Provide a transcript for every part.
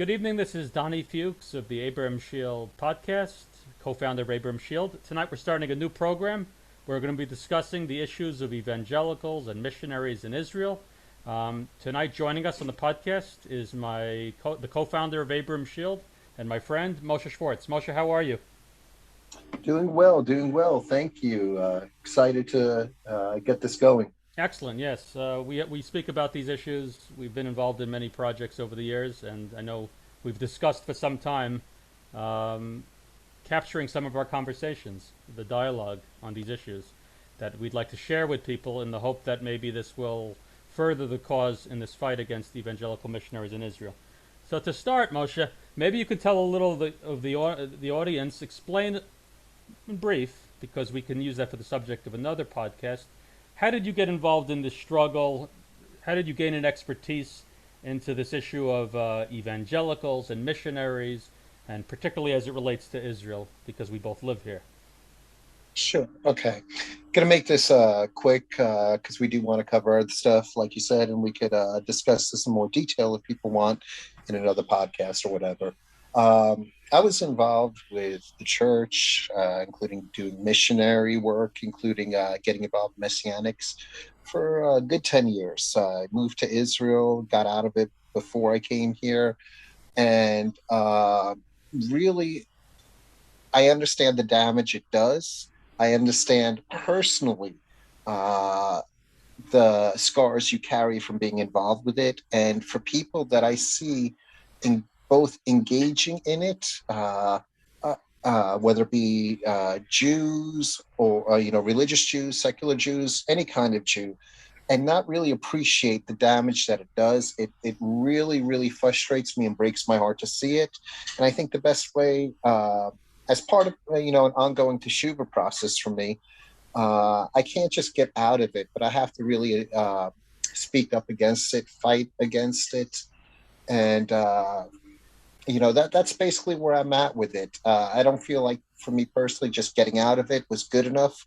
Good evening. This is Donny Fuchs of the Abraham Shield podcast, co-founder of Abraham Shield. Tonight we're starting a new program. We're going to be discussing the issues of evangelicals and missionaries in Israel. Tonight joining us on the podcast is the co-founder of Abraham Shield and my friend Moshe Schwartz. Moshe, how are you? Doing well, doing well. Thank you. Excited to get this going. Excellent. Yes, we speak about these issues. We've been involved in many projects over the years, and I know we've discussed for some time um, capturing some of our conversations, the dialogue on these issues that we'd like to share with people in the hope that maybe this will further the cause in this fight against evangelical missionaries in Israel. So to start, Moshe, maybe you could tell a little of the audience, explain in brief, because we can use that for the subject of another podcast. How did you get involved in this struggle? How did you gain an expertise into this issue of evangelicals and missionaries, and particularly as it relates to Israel, because we both live here? Sure. Okay. Gonna make this quick because we do want to cover other stuff, like you said, and we could discuss this in more detail if people want in another podcast or whatever. I was involved with the church, including doing missionary work, including getting involved in messianics for a good 10 years. I moved to Israel, got out of it before I came here, and really I understand the damage it does. I understand personally uh, the scars you carry from being involved with it. And for people that I see in both engaging in it, whether it be Jews or religious Jews, secular Jews, any kind of Jew, and not really appreciate the damage that it does. It really, really frustrates me and breaks my heart to see it. And I think the best way, as part of an ongoing teshuva process for me, I can't just get out of it, but I have to really speak up against it, fight against it, and that's basically where I'm at with it. I don't feel like, for me personally, just getting out of it was good enough.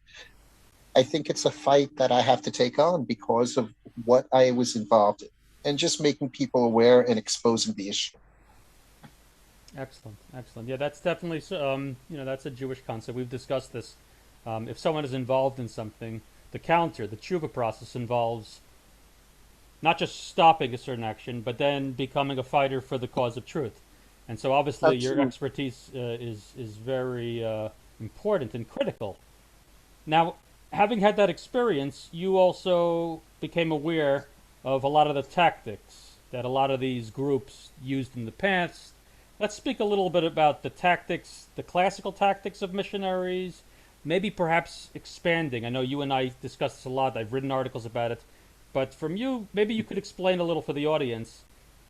I think it's a fight that I have to take on because of what I was involved in, and just making people aware and exposing the issue. Excellent, excellent. Yeah, that's definitely that's a Jewish concept. We've discussed this. If someone is involved in something, the tshuva process involves not just stopping a certain action, but then becoming a fighter for the cause of truth. And so, obviously, your Absolutely. expertise is very important and critical. Now, having had that experience, you also became aware of a lot of the tactics that a lot of these groups used in the past. Let's speak a little bit about the tactics, the classical tactics of missionaries, maybe perhaps expanding. I know you and I discussed this a lot. I've written articles about it. But from you, maybe you could explain a little for the audience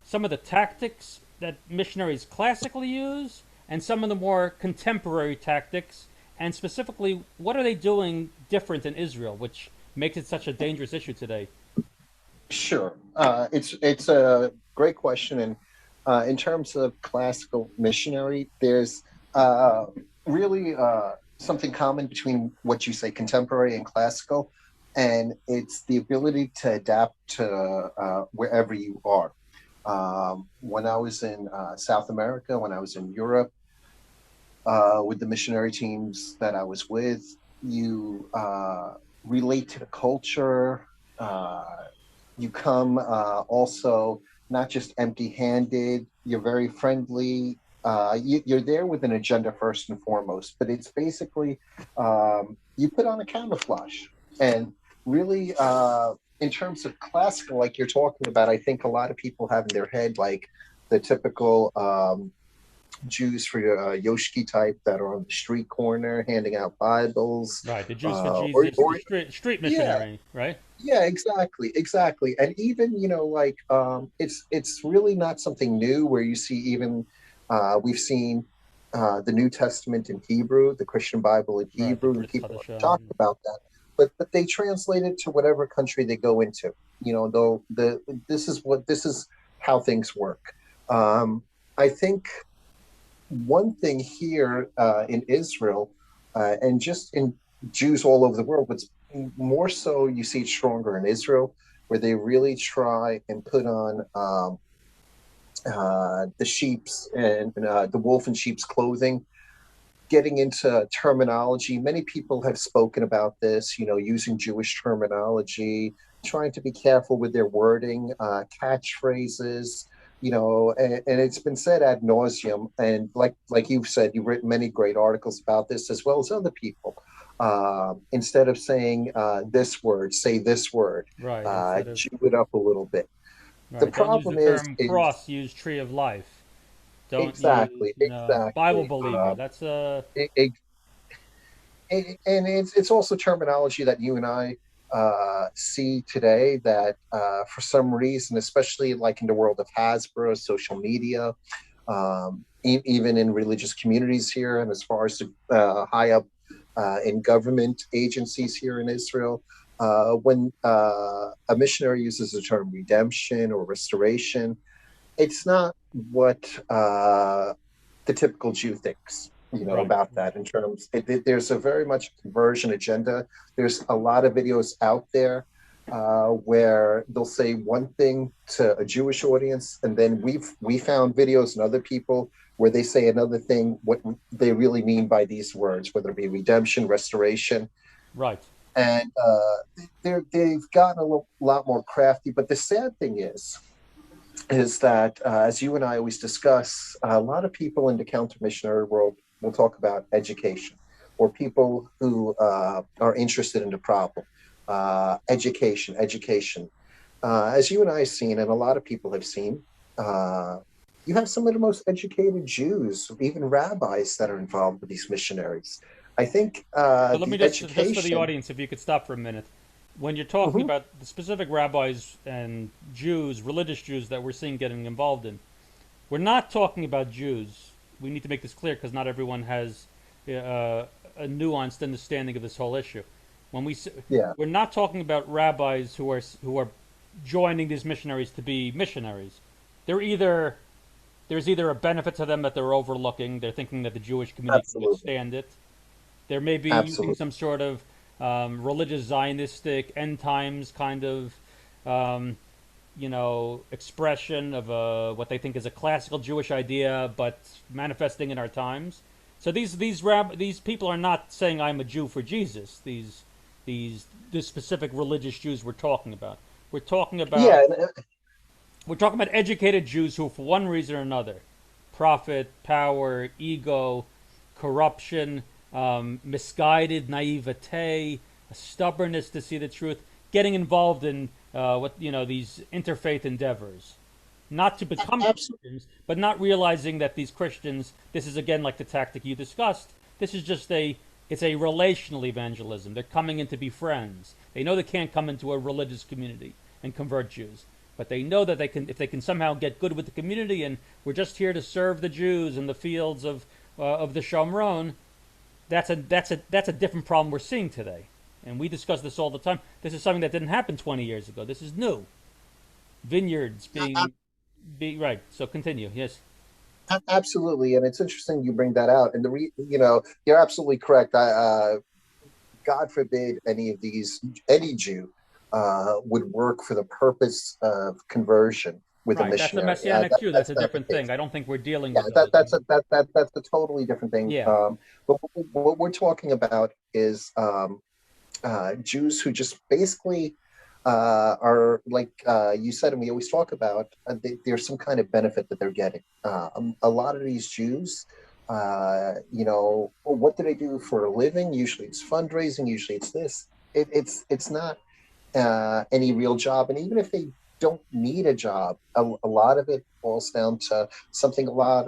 some of the tactics that missionaries classically use and some of the more contemporary tactics, and specifically, what are they doing different in Israel, which makes it such a dangerous issue today? Sure. It's a great question, and in terms of classical missionary, there's uh, really something common between what you say contemporary and classical, and it's the ability to adapt to wherever you are. When I was in South America, when I was in Europe, with the missionary teams that I was with, you relate to the culture. Uh, you come also not just empty handed, you're very friendly. You're there with an agenda first and foremost, but it's basically you put on a camouflage. And really, in terms of classical, like you're talking about, I think a lot of people have in their head like the typical Jews for Yoshki type that are on the street corner handing out Bibles, Right, the Jews for or, Jesus, the or street yeah, missionary, right? yeah, exactly, exactly. And even like it's really not something new where you see even we've seen the New Testament in Hebrew, the Christian Bible in Right, the Hebrew, and Brit people have Hadashah. talked about that. But they translate it to whatever country they go into. Though this is how things work. Um, I think one thing here in Israel and just in Jews all over the world, but more so you see it stronger in Israel, where they really try and put on the sheep's and the wolf in sheep's clothing, getting into terminology. Many people have spoken about this, using Jewish terminology, trying to be careful with their wording, catchphrases, and it's been said ad nauseum. And like you've said, you've written many great articles about this as well as other people. Instead of saying this word, say this word, Right. Instead of chew it up a little bit. The right. Don't use the problem is, term is cross. Use tree of life. Don't use exactly, exactly. Bible believer. That's It, and it's also terminology that you and I see today that for some reason, especially like in the world of Hasbro, social media, even in religious communities here, and as far as high up in government agencies here in Israel, when a missionary uses the term redemption or restoration, it's not what the typical Jew thinks, right. about that. In terms, there's a very much conversion agenda. There's a lot of videos out there where they'll say one thing to a Jewish audience, and then we found videos and other people where they say another thing, what they really mean by these words, whether it be redemption, restoration, Right. and they've gotten lot more crafty. But the sad thing is that, as you and I always discuss, a lot of people in the counter missionary world will talk about education, or people who are interested in the problem. Education, education. As you and I have seen, and a lot of people have seen, you have some of the most educated Jews, even rabbis, that are involved with these missionaries. I think So let me the just for the education. audience, if you could stop for a minute. When you're talking Mhm. about the specific rabbis and Jews, religious Jews that we're seeing getting involved in, we're not talking about Jews. We need to make this clear because not everyone has uh, a nuanced understanding of this whole issue. When Yeah, we're not talking about rabbis who are joining these missionaries to be missionaries. They're either there's either a benefit to them that they're overlooking. They're thinking that the Jewish community can absolutely, withstand it. They may be using absolutely. some sort of religious Zionistic end times kind of um, expression of what they think is a classical Jewish idea, but manifesting in our times. So these people are not saying I'm a Jew for Jesus. These specific religious Jews we're talking about. We're talking about Yeah, we're talking about educated Jews who, for one reason or another, profit, power, ego, corruption, misguided naivete, a stubbornness to see the truth, getting involved in these interfaith endeavors, not to become absolutely. Christians, but not realizing that these Christians. This is again like the tactic you discussed. This is just it's a relational evangelism. They're coming in to be friends. They know they can't come into a religious community and convert Jews, but they know that they can if they can somehow get good with the community, and we're just here to serve the Jews in the fields of the Shomron. That's a different problem we're seeing today, and we discuss this all the time. This is something that didn't happen 20 years ago. This is new. Vineyards being right. So continue. Yes. Absolutely, and it's interesting you bring that out. And you're absolutely correct. God forbid any Jew would work for the purpose of conversion with a Right. That's a missionary. messianic Jew. That's That's a not the different thing. case. I don't think we're dealing Yeah, with those. that's a totally different thing. Yeah. But what we're talking about is Jews who just basically are like you said, and we always talk about. There's some kind of benefit that they're getting. A lot of these Jews, well, what do they do for a living? Usually, it's fundraising. Usually, it's this. It's not any real job, and even if they don't need a job, a lot of it boils down to something a lot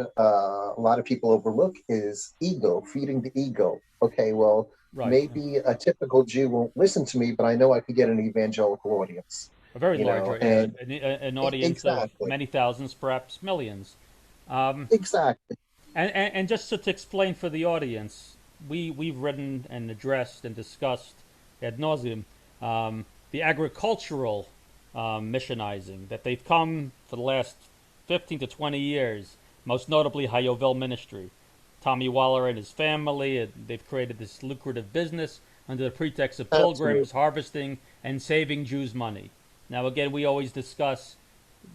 of people overlook is ego, feeding the ego. Okay, well, Right. maybe a typical Jew won't listen to me, but I know I could get an evangelical audience, A very large, yeah, and an audience of exactly, many thousands, perhaps millions. Um, exactly, and just to explain for the audience, we've written and addressed and discussed ad nauseum the agricultural missionizing that they've come for the last 15 to 20 years, most notably Hayovel Ministry. Tommy Waller and his family, they've created this lucrative business under the pretext of absolutely, pilgrims harvesting and saving Jews' money. Now, again, we always discuss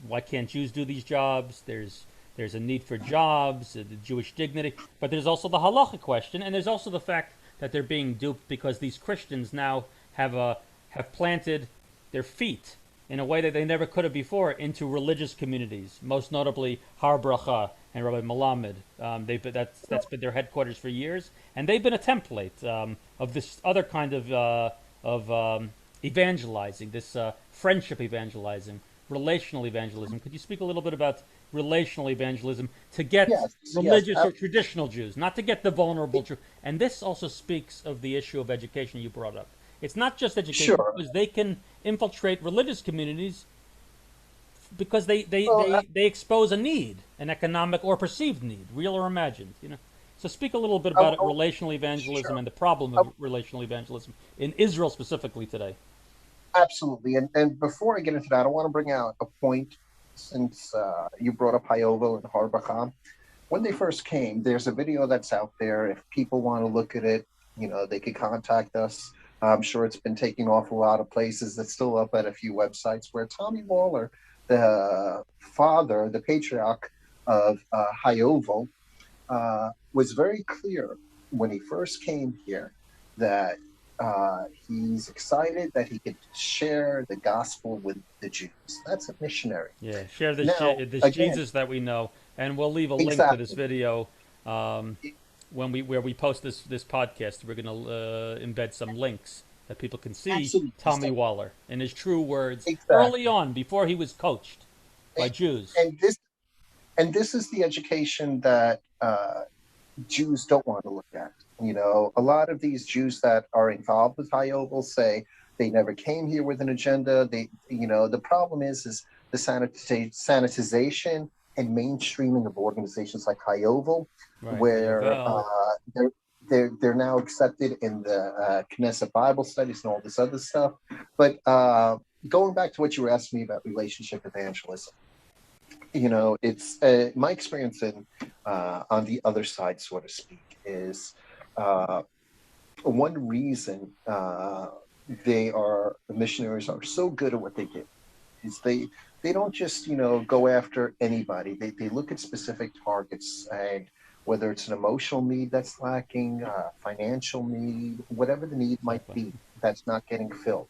why can't Jews do these jobs? There's a need for jobs, the Jewish dignity, but there's also the halacha question, and there's also the fact that they're being duped because these Christians now have planted their feet in a way that they never could have before into religious communities, most notably Har Bracha and Rabbi Melamed. That's been their headquarters for years, and they've been a template of this other kind of evangelizing, this friendship evangelizing, relational evangelism. Could you speak a little bit about relational evangelism to get Yes, yes, religious or traditional Jews, not to get the vulnerable Jew? And this also speaks of the issue of education you brought up. It's not just education sure. because they can infiltrate religious communities because Well, they expose a need, an economic or perceived need, real or imagined. So speak a little bit I, about relational evangelism sure. and the problem I, of relational evangelism in Israel specifically today. Absolutely. And before I get into that, I want to bring out a point since you brought up Hayovel and Harbacham. When they first came, there's a video that's out there. If people want to look at it, they could contact us. I'm sure it's been taken off a lot of places. It's still up at a few websites where Tommy Waller, the father, the patriarch of Hayovel, was very clear when he first came here that he's excited that he could share the gospel with the Jews. That's a missionary. Yeah, share Now, this again, Jesus that we know, and we'll leave a link to this exactly, video when we where we post this podcast. We're going to embed some links that people can see absolutely, Tommy Waller in his true words early exactly. on before he was coached by Jews. And this is the education that Jews don't want to look at. A lot of these Jews that are involved with Hayovel say they never came here with an agenda. The problem is the sanitization and mainstreaming of organizations like Hayovel, Right, where Hayovel. they're now accepted in the Knesset Bible studies and all this other stuff. But going back to what you were asking me about relationship evangelism, it's my experience in on the other side, so to speak, is uh, one reason the missionaries are so good at what they do is they don't just go after anybody. They look at specific targets, and whether it's an emotional need that's lacking, financial need, whatever the need might Exactly. be that's not getting filled,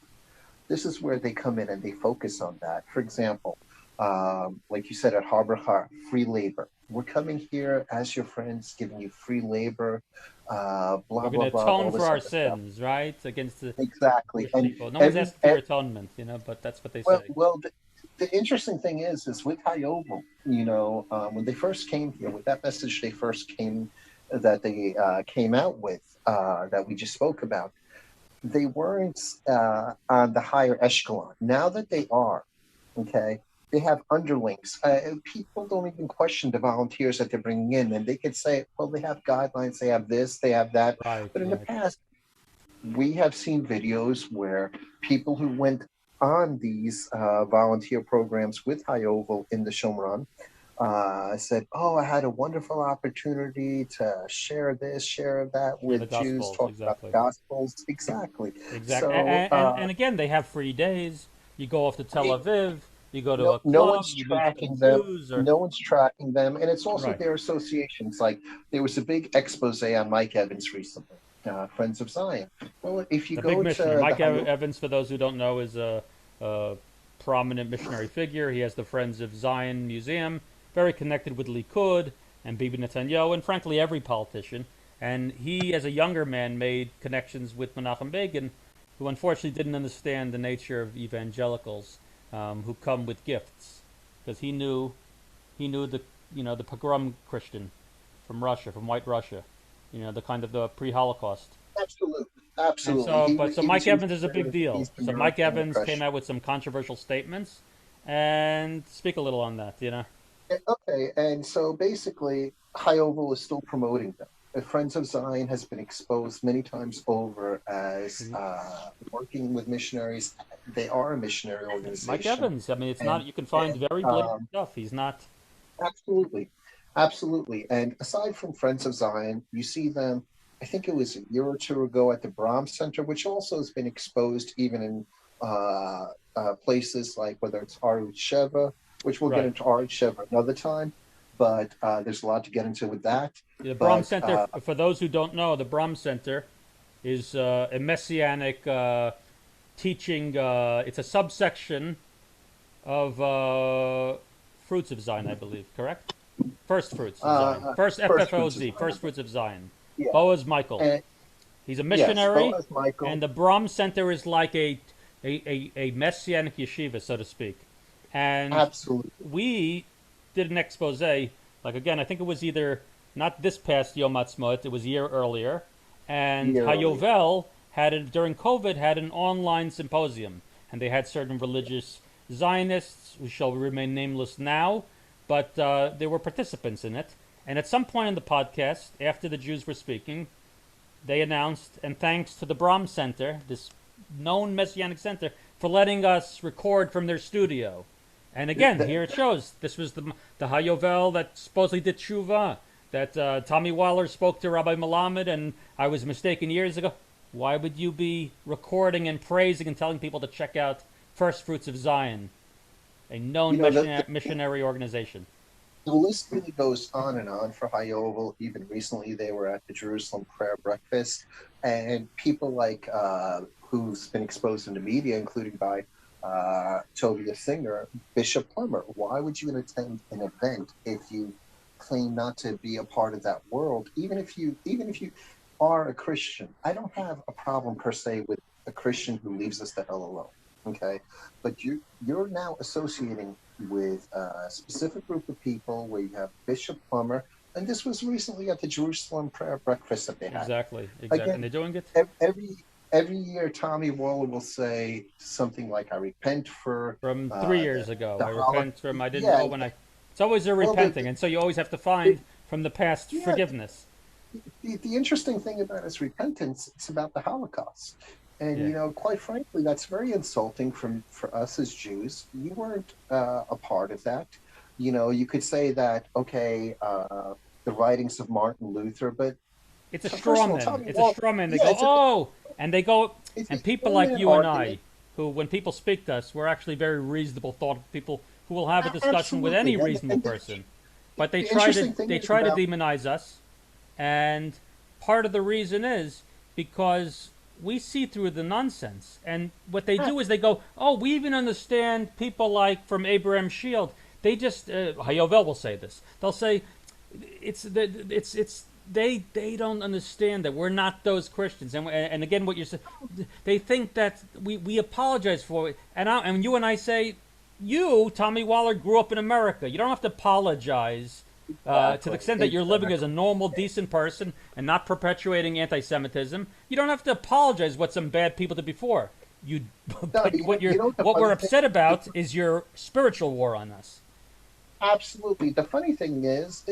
this is where they come in and they focus on that. For example, like you said at Harbor Har, free labor. We're coming here as your friends, giving you free labor, We're blah going to blah blah, atone all for this our other stuff. sins, right, against the Exactly, Jewish and people. No one's every, asking for your atonement, but that's what they well, say. well, the interesting thing is with Hayovel, when they first came here, with that message they first came that they came out with that we just spoke about, they weren't on the higher echelon. Now that they are, okay, they have underlings. People don't even question the volunteers that they're bringing in, and they could say, well, they have guidelines, they have this, they have that. Right, But in the right. past, we have seen videos where people who went on these volunteer programs with Hayovel in the Shomron said, "Oh, I had a wonderful opportunity to share this, share that Share the with Jews, Gospels, talk about exactly. the Gospels." Exactly. Exactly. So And again, they have free days. You go off to Tel it, Aviv, you go to no, a no club, one's you meet some tracking them. Jews, or No one's tracking them, and it's also right. their associations. Like there was a big expose on Mike Evans recently, Friends of Zion. Well, if you The big go missionary. to the Mike Hayovel, Evans, for those who don't know, is a prominent missionary figure. He has the Friends of Zion Museum, very connected with Likud and Bibi Netanyahu, and frankly, every politician. And he, as a younger man, made connections with Menachem Begin, who unfortunately didn't understand the nature of evangelicals who come with gifts, because he knew the pogrom Christian from Russia, from White Russia, the kind of the pre-Holocaust. absolutely, And absolutely, so, but so he was Mike used Evans is a big during the deal. East So Mike American Evans came Depression. out with some controversial statements, and speak a little on that. Okay, and so basically, High Oval is still promoting them. Friends of Zion has been exposed many times over as working with missionaries. They are a missionary Mike organization, Evans. I mean, it's and not. You can find and very blatant stuff. He's not. absolutely, absolutely. And aside from Friends of Zion, you see them. I think it was a year or two ago at the Brahms Center, which also has been exposed even in places like whether it's Arut Sheva. which we'll get Right. into Arch another time. But there's a lot to get into with that. The Brahm But Center, for those who don't know, the Brahm Center is a messianic teaching. It's a subsection of Fruits of Zion, I believe. Correct? First Fruits of Zion. First first fruits is FFOZ. First Fruits of Zion. yeah, Boaz Michael. and He's a yes, missionary, Boaz Michael, and the Brahm Center is like a messianic yeshiva, so to speak. And absolutely. we did an expose. Like again, I think it was either not this past Yom Ha'atzmaut, it was a year earlier, and Year earlier. Hayovel during COVID had an online symposium, and they had certain religious Zionists who shall remain nameless now, but there were participants in it. And at some point in the podcast, after the Jews were speaking, they announced, and thanks to the Brahm Center, this known Messianic center, for letting us record from their studio. And again, here it shows this was the Hayovel that supposedly did tshuva, that Tommy Waller spoke to Rabbi Malamed, and I was mistaken years ago. Why would you be recording and praising and telling people to check out First Fruits of Zion, a known missionary organization? The list really goes on and on for Hayovel. Even recently, they were at the Jerusalem prayer breakfast, and people like who's been exposed in the media, including by Tovia Singer, Bishop Plummer. Why would you attend an event if you claim not to be a part of that world? Even if you are a Christian, I don't have a problem per se with a Christian who leaves us the hell alone. Okay, but you're now associating with a specific group of people where you have Bishop Plummer, and this was recently at the Jerusalem prayer breakfast that they had. Exactly. Again, And they're doing it every year. Tommy Waller will say something like, "I repent for from 3 years ago. the I repent from I didn't yeah, know when I. It's always a repenting, and so you always have to find from the past yeah, forgiveness. the interesting thing about his repentance, it's about the Holocaust. And, Yeah. quite frankly, that's very insulting for us as Jews. We weren't a part of that. You could say that, okay, the writings of Martin Luther, but It's a first straw of all, man. Tommy It's a Walker, straw man. They yeah, go, oh, and they go, it's a and people straw like man you and argument. I, who, when people speak to us, we're actually very reasonable, thoughtful people who will have a discussion with Absolutely. any reasonable person. But The interesting thing they is try to about demonize us, and part of the reason is because we see through the nonsense. And what they do is they go, oh, we even understand people like from Abraham Shield. They just Hayovel will say this. They'll say they don't understand that we're not those Christians. And again, what you're saying, they think that we apologize for it. And you and I say, you, Tommy Waller, grew up in America. You don't have to apologize to the extent that you're living as a normal, decent person and not perpetuating anti-Semitism. You don't have to apologize what some bad people did before. But what we're upset about is your spiritual war on us. absolutely. The funny thing is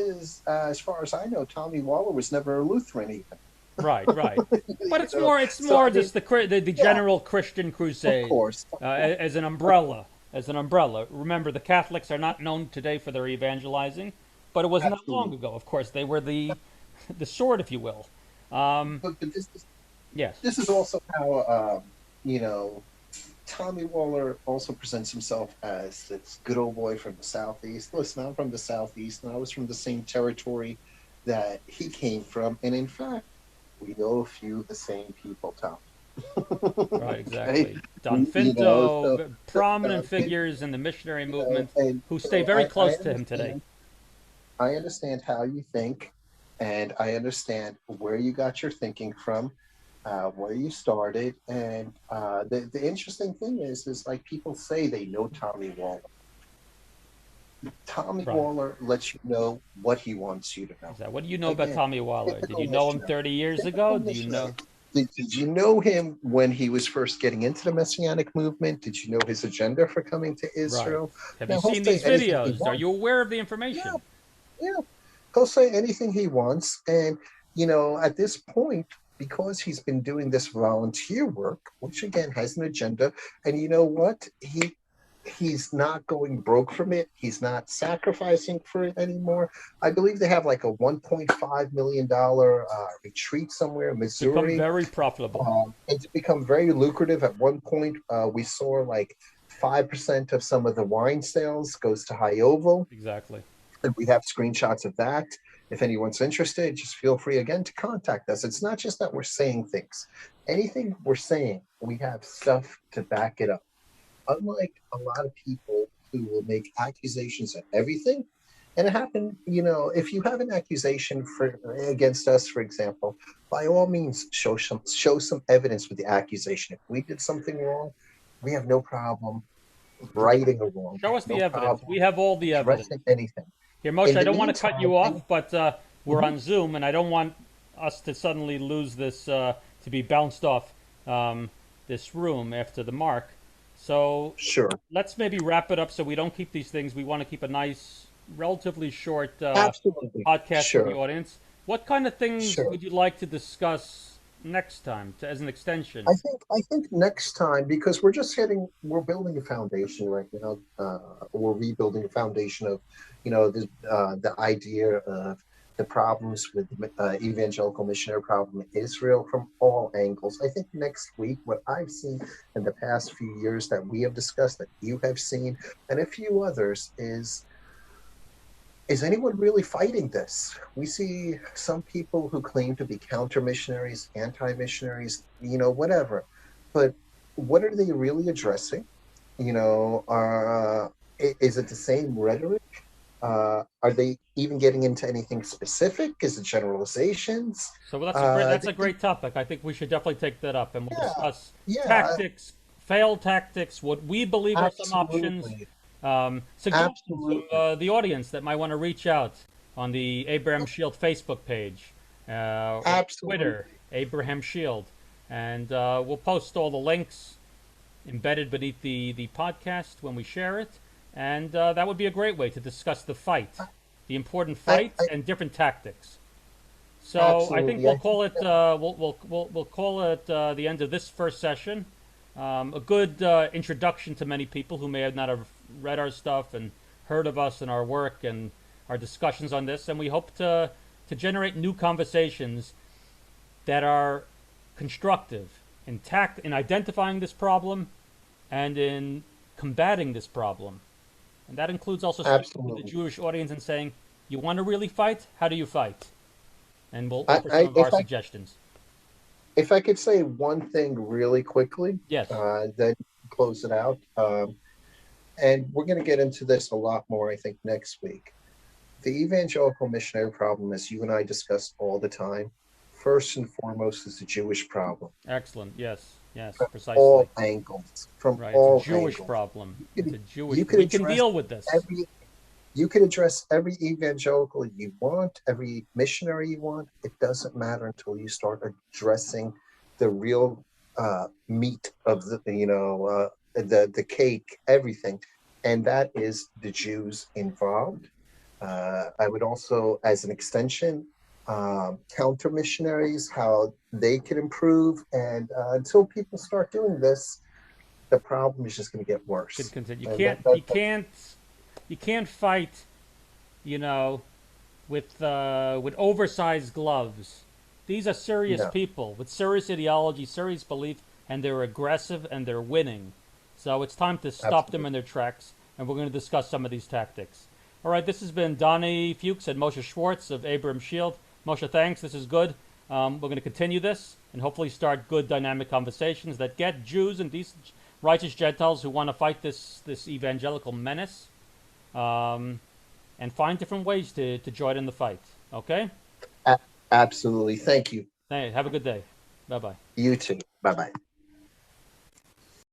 as far as I know, Tommy Waller was never a Lutheran even. Right. But it's So more I mean, just the yeah, general Christian of crusade course, as an umbrella. As an umbrella. Remember, the Catholics are not known today for their evangelizing, but it wasn't that long absolutely. ago. Of course, they were the sword, if you will. Um, But yes. this is also how you know Tommy Waller also presents himself as this good old boy from the Southeast. Listen, I'm from the Southeast, and I was from the same territory that he came from, and in fact, we know a few of the same people, Tom. Right, Okay, exactly. Don so, Finto, prominent it, figures in the missionary movement and who stay very I close to him today. understand. I understand how you think, and I understand where you got your thinking from, where you started, and the interesting thing is like people say they know Tommy Waller. Tommy Right. Waller lets you know what he wants you to know. Exactly. What do you know about Again, Tommy Waller? Did typical you know him missionary. 30 years Typical ago? Do you missionary. know? Did you know him when he was first getting into the Messianic movement? Did you know his agenda for coming to Right. Israel? Have you Now, he'll seen say these anything he videos? Are wants. you aware of the Yeah, information? yeah. He'll say anything he wants. And, at this point, because he's been doing this volunteer work, which again has an agenda, and you know what? He's not going broke from it. He's not sacrificing for it anymore. I believe they have like a $1.5 million retreat somewhere in Become Missouri. very profitable. It's become very lucrative. At one point, we saw like 5% of some of the wine sales goes to High Oval. Exactly. And we have screenshots of that. If anyone's interested, just feel free again to contact us. It's not just that we're saying things. Anything we're saying, we have stuff to back it up. Unlike a lot of people who will make accusations of everything, and it happened, if you have an accusation against us, for example, by all means show some evidence with the accusation. If we did something wrong, we have no problem righting a wrong. We Show us have the no evidence. problem We have all the evidence. addressing anything. Here, Moshe, In I the don't want to cut meantime, you off, but we're Mhm. on Zoom, and I don't want us to suddenly lose this, to be bounced off this room after the mark. So Sure, let's maybe wrap it up so we don't keep these things. We want to keep a nice, relatively short absolutely, podcast for the sure, audience. What kind of things sure. would you like to discuss next time as an extension? I think next time, because we're building a foundation right now. We're rebuilding a foundation of, the idea of the problems with evangelical missionary problem in Israel from all angles. I think next week, what I've seen in the past few years that we have discussed, that you have seen, and a few others, is anyone really fighting this? We see some people who claim to be counter missionaries, anti missionaries, whatever. But what are they really addressing? Is it the same rhetoric? Are they even getting into anything specific? Is it generalizations? So that's a They, great topic. I think we should definitely take that up, and we'll yeah, discuss yeah, tactics, failed tactics, what we believe are some options, absolutely, suggestions from absolutely, the audience that might want to reach out on the Abraham Shield Facebook page or Twitter, absolutely. Abraham Shield, and we'll post all the links embedded beneath the podcast when we share it, and that would be a great way to discuss the fight, the important fight, I and different tactics. So I think absolutely. we'll I call think it that we'll call it the end of this first session. A good introduction to many people who may have not have read our stuff and heard of us and our work and our discussions on this, and we hope to generate new conversations that are constructive in identifying this problem and in combating this problem. And that includes also speaking to the absolutely. Jewish audience and saying, "You want to really fight? How do you fight?" And we'll I, offer some I of our if I suggestions. if I could say one thing really quickly, Yes, then close it out. And we're going to get into this a lot more, I think, next week. The evangelical missionary problem, as you and I discuss all the time, first and foremost is the Jewish problem. excellent. Yes, yes, From precisely. all angles, from Right. It's a all Jewish angles. problem. You It's could, a Jewish. you could We can address deal with this. every you could address every evangelical you want, every missionary you want. It doesn't matter until you start addressing the real meat of the cake, everything, and that is the Jews involved. I would also, as an extension, counter missionaries, how they could improve, and until people start doing this, the problem is just going to get Could worse. continue. And that You can't fight. You know, with oversized gloves. These are serious no, people with serious ideology, serious belief, and they're aggressive and they're winning. So it's time to stop them absolutely. in their tracks, and we're going to discuss some of these tactics. All right, this has been Donny Fuchs and Moshe Schwartz of Abraham Shield. Moshe, thanks. This is good. We're going to continue this and hopefully start good, dynamic conversations that get Jews and these righteous Gentiles who want to fight this evangelical menace. And find different ways to join in the fight. Okay? A- Absolutely. Thank you. Hey, have a good day. Bye bye. You too. Bye bye.